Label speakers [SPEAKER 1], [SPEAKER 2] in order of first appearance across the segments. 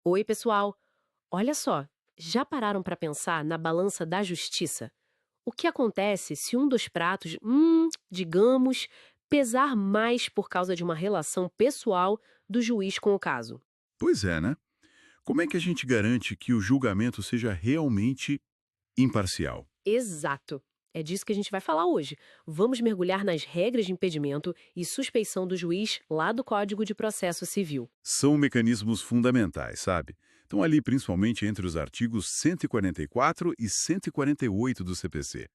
[SPEAKER 1] Oi, pessoal. Olha só, já pararam para pensar na balança da justiça? O que acontece se um dos pratos, digamos, pesar mais por causa de uma relação pessoal do juiz com o caso?
[SPEAKER 2] Pois é, né? Como é que a gente garante que o julgamento seja realmente imparcial?
[SPEAKER 1] Exato. É disso que a gente vai falar hoje. Vamos mergulhar nas regras de impedimento e suspeição do juiz lá do Código de Processo Civil.
[SPEAKER 2] São mecanismos fundamentais, sabe? Estão ali principalmente entre os artigos 144 e 148 do CPC.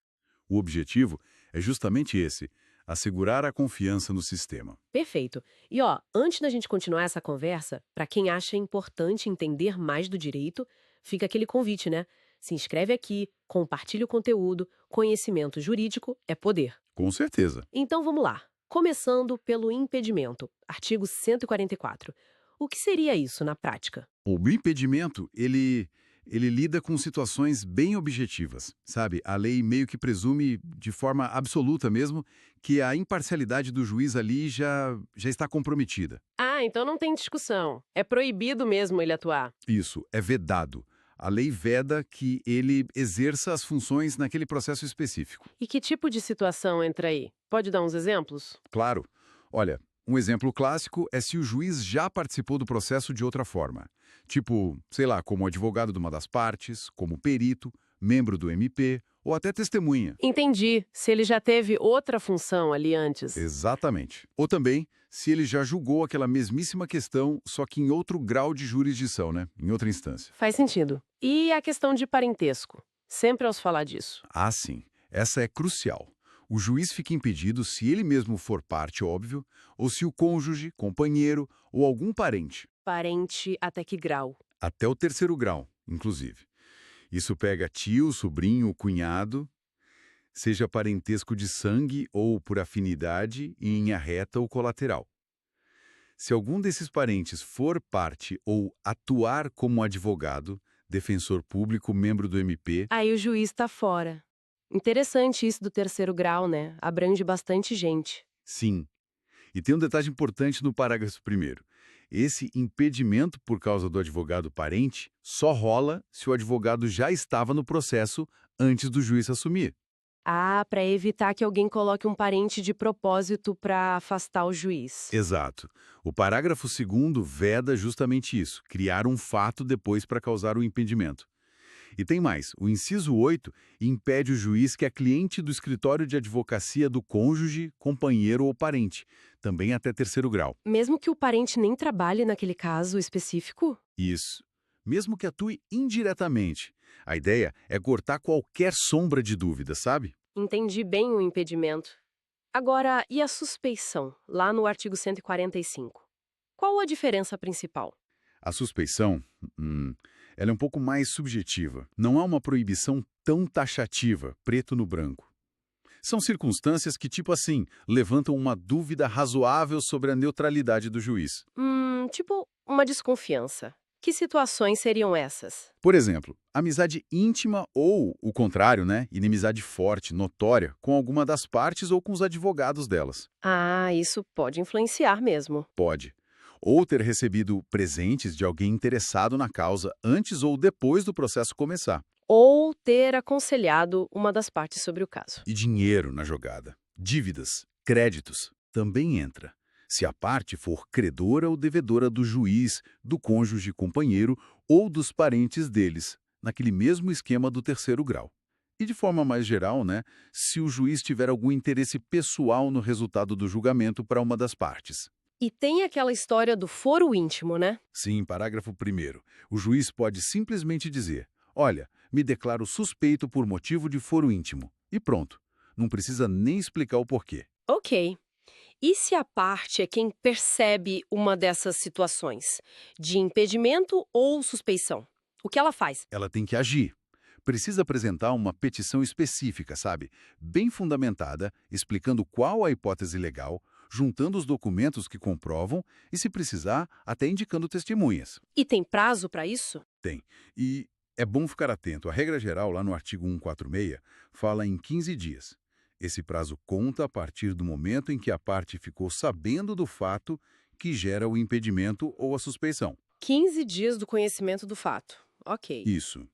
[SPEAKER 2] O objetivo é justamente esse: assegurar a confiança no sistema.
[SPEAKER 1] Perfeito. E ó, antes da gente continuar essa conversa, para quem acha importante entender mais do direito, fica aquele convite, né? Se inscreve aqui, compartilha o conteúdo, conhecimento jurídico é poder.
[SPEAKER 2] Com certeza.
[SPEAKER 1] Então vamos lá. Começando pelo impedimento, artigo 144. O que seria isso na prática?
[SPEAKER 2] O impedimento, ele lida com situações bem objetivas, sabe? A lei meio que presume, de forma absoluta mesmo, que a imparcialidade do juiz ali já está comprometida.
[SPEAKER 1] Ah, então não tem discussão. É proibido mesmo ele atuar.
[SPEAKER 2] Isso, é vedado. A lei veda que ele exerça as funções naquele processo específico.
[SPEAKER 1] E que tipo de situação entra aí? Pode dar uns exemplos?
[SPEAKER 2] Claro. Olha, um exemplo clássico é se o juiz já participou do processo de outra forma. Tipo, sei lá, como advogado de uma das partes, como perito, membro do MP ou até testemunha.
[SPEAKER 1] Entendi. Se ele já teve outra função ali antes.
[SPEAKER 2] Exatamente. Ou também, se ele já julgou aquela mesmíssima questão, só que em outro grau de jurisdição, né? Em outra instância.
[SPEAKER 1] Faz sentido. E a questão de parentesco? Sempre ouço falar disso.
[SPEAKER 2] Ah, sim. Essa é crucial. O juiz fica impedido se ele mesmo for parte, óbvio, ou se o cônjuge, companheiro ou algum parente,
[SPEAKER 1] Parente até que grau?
[SPEAKER 2] até o terceiro grau, inclusive. Isso pega tio, sobrinho, cunhado, seja parentesco de sangue ou por afinidade em linha reta ou colateral. Se algum desses parentes for parte ou atuar como advogado, defensor público, membro do MP,
[SPEAKER 1] Aí o juiz está fora. Interessante isso do terceiro grau, né? Abrange bastante gente.
[SPEAKER 2] sim. E tem um detalhe importante no parágrafo primeiro. Esse impedimento por causa do advogado parente só rola se o advogado já estava no processo antes do juiz assumir.
[SPEAKER 1] Ah, para evitar que alguém coloque um parente de propósito para afastar o juiz.
[SPEAKER 2] Exato. O parágrafo segundo veda justamente isso, criar um fato depois para causar o impedimento. E tem mais, o inciso 8 impede o juiz que a cliente do escritório de advocacia do cônjuge, companheiro ou parente, também até terceiro grau.
[SPEAKER 1] Mesmo que o parente nem trabalhe naquele caso específico?
[SPEAKER 2] Isso. Mesmo que atue indiretamente. A ideia é cortar qualquer sombra de dúvida, sabe?
[SPEAKER 1] Entendi bem o impedimento. Agora, e a suspeição, lá no artigo 145? Qual a diferença principal?
[SPEAKER 2] A suspeição, ela é um pouco mais subjetiva. Não há uma proibição tão taxativa, preto no branco. São circunstâncias que, tipo assim, levantam uma dúvida razoável sobre a neutralidade do juiz.
[SPEAKER 1] Tipo uma desconfiança. Que situações seriam essas?
[SPEAKER 2] Por exemplo, amizade íntima ou, o contrário, né, inimizade forte, notória, com alguma das partes ou com os advogados delas.
[SPEAKER 1] Ah, isso pode influenciar mesmo.
[SPEAKER 2] Pode. Ou ter recebido presentes de alguém interessado na causa antes ou depois do processo começar.
[SPEAKER 1] Ou ter aconselhado uma das partes sobre o caso.
[SPEAKER 2] E dinheiro na jogada. Dívidas, créditos, também entra. Se a parte for credora ou devedora do juiz, do cônjuge companheiro ou dos parentes deles, naquele mesmo esquema do terceiro grau. E de forma mais geral, né, se o juiz tiver algum interesse pessoal no resultado do julgamento para uma das partes.
[SPEAKER 1] E tem aquela história do foro íntimo, né?
[SPEAKER 2] Sim, parágrafo 1º. O juiz pode simplesmente dizer: olha, me declaro suspeito por motivo de foro íntimo. E pronto. Não precisa nem explicar o porquê.
[SPEAKER 1] Ok. E se a parte é quem percebe uma dessas situações, de impedimento ou suspeição? O que ela faz?
[SPEAKER 2] Ela tem que agir. Precisa apresentar uma petição específica, sabe? Bem fundamentada, explicando qual a hipótese legal, juntando os documentos que comprovam e, se precisar, até indicando testemunhas.
[SPEAKER 1] E tem prazo para isso?
[SPEAKER 2] Tem. E é bom ficar atento. A regra geral, lá no artigo 146, fala em 15 dias. Esse prazo conta a partir do momento em que a parte ficou sabendo do fato que gera o impedimento ou a suspeição.
[SPEAKER 1] 15 dias do conhecimento do fato. Ok.
[SPEAKER 2] Isso.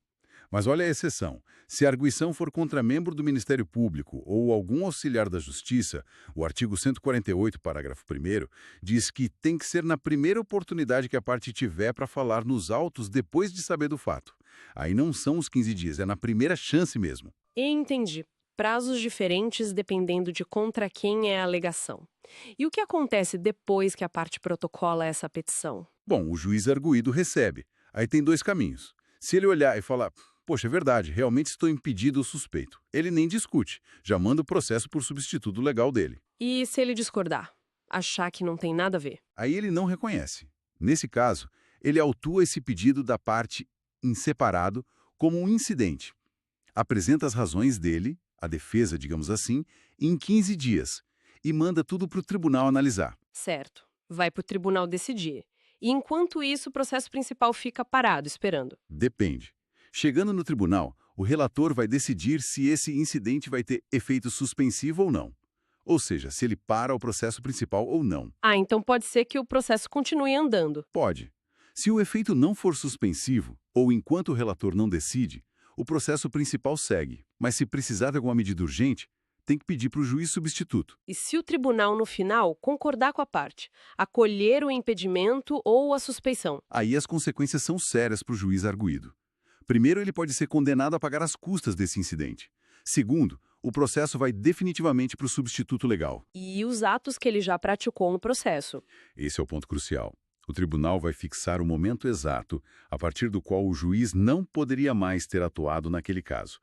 [SPEAKER 2] Mas olha a exceção. Se a arguição for contra membro do Ministério Público ou algum auxiliar da Justiça, o artigo 148, parágrafo 1º, diz que tem que ser na primeira oportunidade que a parte tiver para falar nos autos depois de saber do fato. Aí não são os 15 dias, é na primeira chance mesmo.
[SPEAKER 1] Entendi. Prazos diferentes dependendo de contra quem é a alegação. E o que acontece depois que a parte protocola essa petição?
[SPEAKER 2] Bom, o juiz arguído recebe. Aí tem dois caminhos. Se ele olhar e falar, poxa, é verdade, realmente estou impedido ou suspeito, ele nem discute, já manda o processo por substituto legal dele.
[SPEAKER 1] E se ele discordar? Achar que não tem nada a ver?
[SPEAKER 2] Aí ele não reconhece. Nesse caso, ele autua esse pedido da parte em separado como um incidente. Apresenta as razões dele, a defesa, digamos assim, em 15 dias e manda tudo para o tribunal analisar.
[SPEAKER 1] Certo. Vai para o tribunal decidir. E enquanto isso, o processo principal fica parado, esperando.
[SPEAKER 2] Depende. Chegando no tribunal, o relator vai decidir se esse incidente vai ter efeito suspensivo ou não. Ou seja, se ele para o processo principal ou não.
[SPEAKER 1] Ah, então pode ser que o processo continue andando.
[SPEAKER 2] Pode. Se o efeito não for suspensivo, ou enquanto o relator não decide, o processo principal segue. Mas se precisar de alguma medida urgente, tem que pedir para o juiz substituto.
[SPEAKER 1] E se o tribunal, no final, concordar com a parte, acolher o impedimento ou a suspeição?
[SPEAKER 2] Aí as consequências são sérias para o juiz arguído. Primeiro, ele pode ser condenado a pagar as custas desse incidente. Segundo, o processo vai definitivamente para o substituto legal.
[SPEAKER 1] E os atos que ele já praticou no processo.
[SPEAKER 2] Esse é o ponto crucial. O tribunal vai fixar o momento exato a partir do qual o juiz não poderia mais ter atuado naquele caso.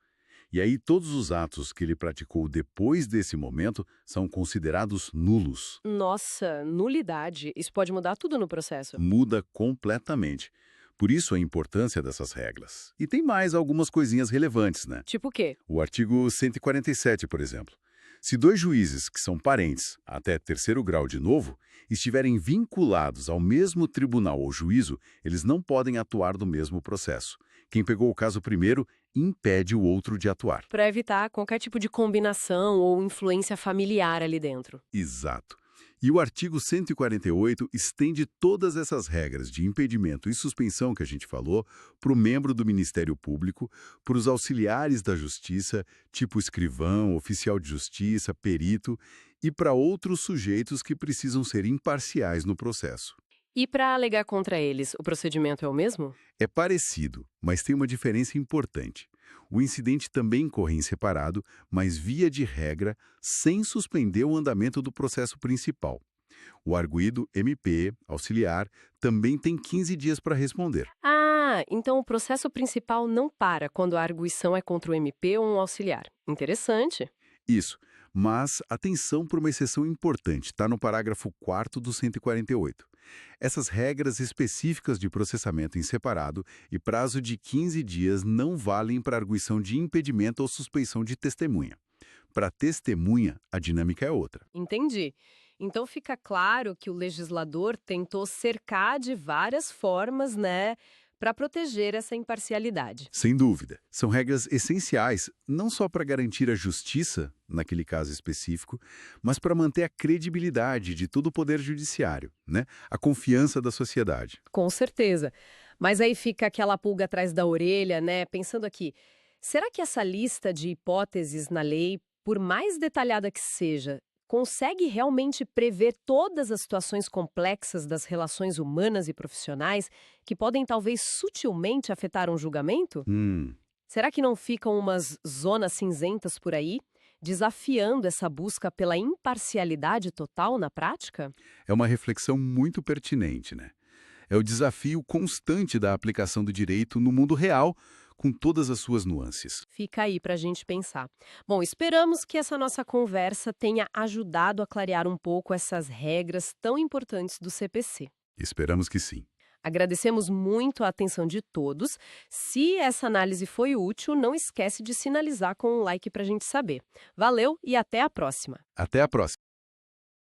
[SPEAKER 2] E aí todos os atos que ele praticou depois desse momento são considerados nulos.
[SPEAKER 1] Nossa, nulidade. Isso pode mudar tudo no processo.
[SPEAKER 2] Muda completamente. Por isso a importância dessas regras. E tem mais algumas coisinhas relevantes, né?
[SPEAKER 1] Tipo o quê?
[SPEAKER 2] O artigo 147, por exemplo. Se dois juízes que são parentes, até terceiro grau de novo, estiverem vinculados ao mesmo tribunal ou juízo, eles não podem atuar no mesmo processo. Quem pegou o caso primeiro impede o outro de atuar.
[SPEAKER 1] Para evitar qualquer tipo de combinação ou influência familiar ali dentro.
[SPEAKER 2] Exato. E o artigo 148 estende todas essas regras de impedimento e suspensão que a gente falou para o membro do Ministério Público, para os auxiliares da Justiça, tipo escrivão, oficial de justiça, perito, e para outros sujeitos que precisam ser imparciais no processo.
[SPEAKER 1] E para alegar contra eles, o procedimento é o mesmo?
[SPEAKER 2] É parecido, mas tem uma diferença importante. O incidente também corre em separado, mas via de regra, sem suspender o andamento do processo principal. O arguido MP, auxiliar, também tem 15 dias para responder.
[SPEAKER 1] Ah, então o processo principal não para quando a arguição é contra o MP ou um auxiliar. Interessante.
[SPEAKER 2] Isso, mas atenção para uma exceção importante, está no parágrafo 4º do 148. Essas regras específicas de processamento em separado e prazo de 15 dias não valem para arguição de impedimento ou suspeição de testemunha. Para testemunha, a dinâmica é outra.
[SPEAKER 1] Entendi. Então fica claro que o legislador tentou cercar de várias formas, né, para proteger essa imparcialidade.
[SPEAKER 2] Sem dúvida. São regras essenciais, não só para garantir a justiça, naquele caso específico, mas para manter a credibilidade de todo o poder judiciário, né? A confiança da sociedade.
[SPEAKER 1] Com certeza. Mas aí fica aquela pulga atrás da orelha, né? Pensando aqui, será que essa lista de hipóteses na lei, por mais detalhada que seja, consegue realmente prever todas as situações complexas das relações humanas e profissionais que podem talvez sutilmente afetar um julgamento? Será que não ficam umas zonas cinzentas por aí, desafiando essa busca pela imparcialidade total na prática?
[SPEAKER 2] É uma reflexão muito pertinente, né? É o desafio constante da aplicação do direito no mundo real, com todas as suas nuances.
[SPEAKER 1] Fica aí para a gente pensar. Bom, esperamos que essa nossa conversa tenha ajudado a clarear um pouco essas regras tão importantes do CPC.
[SPEAKER 2] Esperamos que sim.
[SPEAKER 1] Agradecemos muito a atenção de todos. Se essa análise foi útil, não esquece de sinalizar com um like para a gente saber. Valeu e até a próxima!
[SPEAKER 2] Até a próxima!